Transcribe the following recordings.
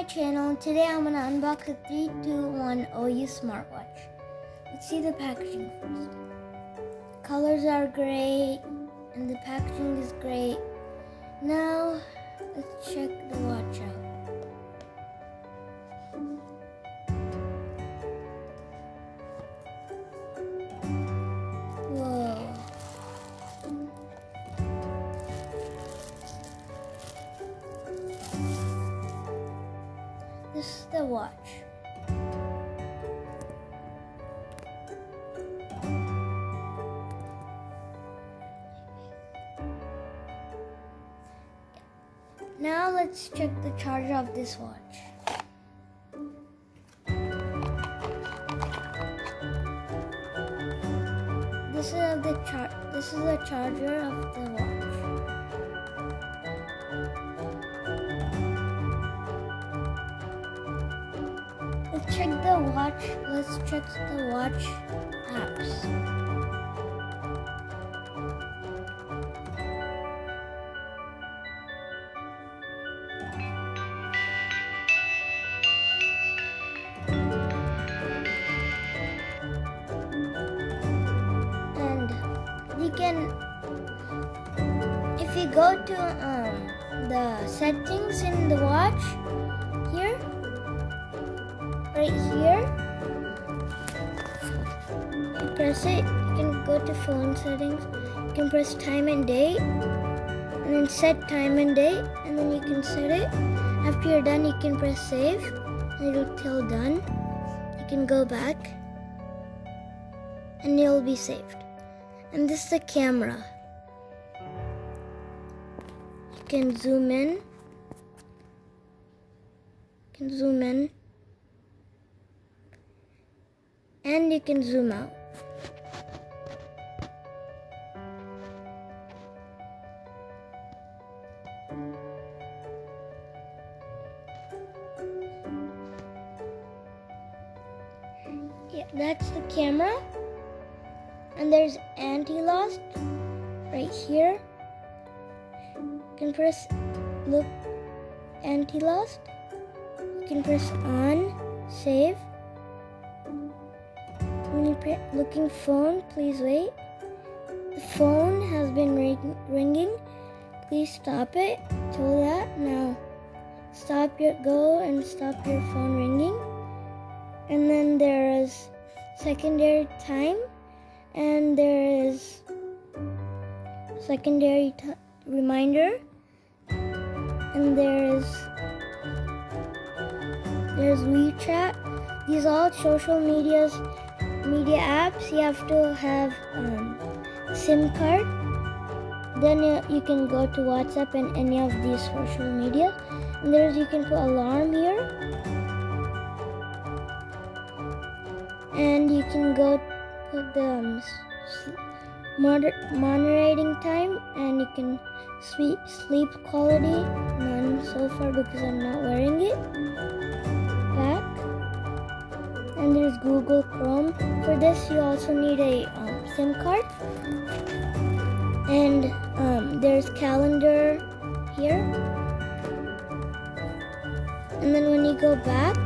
my channel, and today I'm going to unbox the 321 OU Smartwatch. Let's see the packaging first. Colors are great and the packaging is great. Now let's check the watch out. Whoa. This is the watch. Now let's check the charger of this watch. This is the charger of the watch. Let's check the watch. Let's check the watch apps. You can, if you go to the settings in the watch here, right here, you press it, you can go to phone settings, you can press time and date, and then set time and date, and then you can set it. After you're done, you can press save, and it'll tell done. You can go back, and it'll be saved. And this is the camera. You can zoom in. And you can zoom out. Yeah, that's the camera. And there's anti-lost right here. You can press look anti-lost. You can press on, save. When you're looking phone, please wait. The phone has been ringing. Please stop it. Till that. Now go and stop your phone ringing. And then there is secondary time. And there is secondary reminder, and there's WeChat. These are all social media apps. You have to have SIM card. Then you can go to WhatsApp and any of these social media. And you can put alarm here, and you can go put the monitoring time, and you can sleep quality, none so far because I'm not wearing it. Back, and there's Google Chrome. For this you also need a SIM card, and there's calendar here, and then when you go back,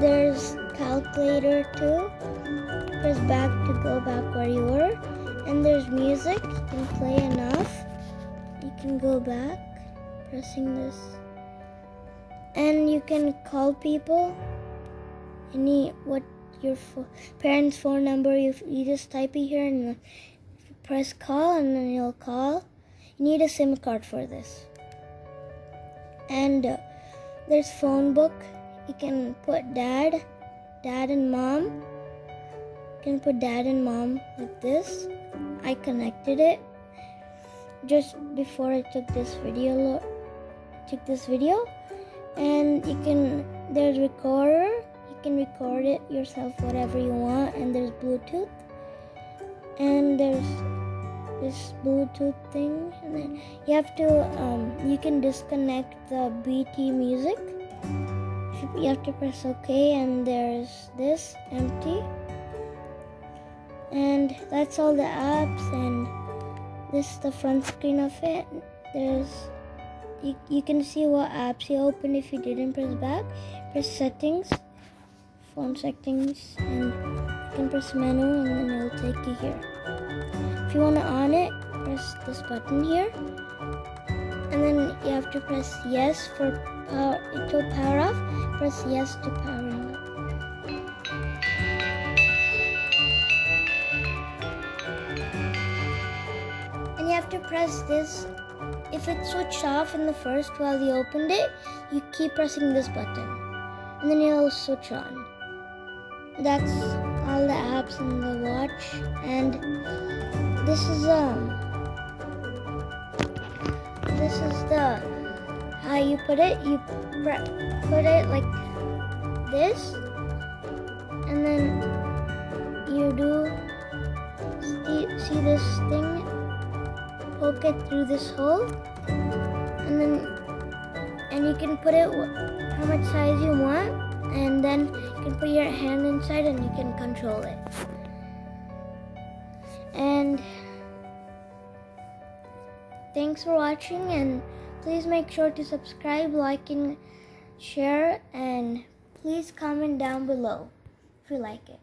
there's calculator too. Press back to go back where you were. And there's music. You can play enough. You can go back pressing this. And you can call people. What your parents' phone number. You just type it here and press call, and then you'll call. You need a SIM card for this. And there's phone book. You can put dad and mom. You can put dad and mom like this. I connected it just before I took this video. And there's recorder. You can record it yourself, whatever you want. And there's Bluetooth. And there's this Bluetooth thing. And then you can disconnect the BT music. You have to press OK, and there's this empty, and that's all the apps, and this is the front screen of it. you can see what apps you opened if you didn't press back. Press settings, phone settings, and you can press menu and then it will take you here. If you want to on it, press this button here. And then you have to press yes to power off. Press yes to powering up. And you have to press this. If it switched off in the first while you opened it, you keep pressing this button. And then it'll switch on. That's all the apps in the watch. And this is the how you put it. You put it like this, and then you do see this thing. Poke it through this hole, and you can put it how much size you want, and then you can put your hand inside and you can control it. And thanks for watching, and please make sure to subscribe, like, and share, and please comment down below if you like it.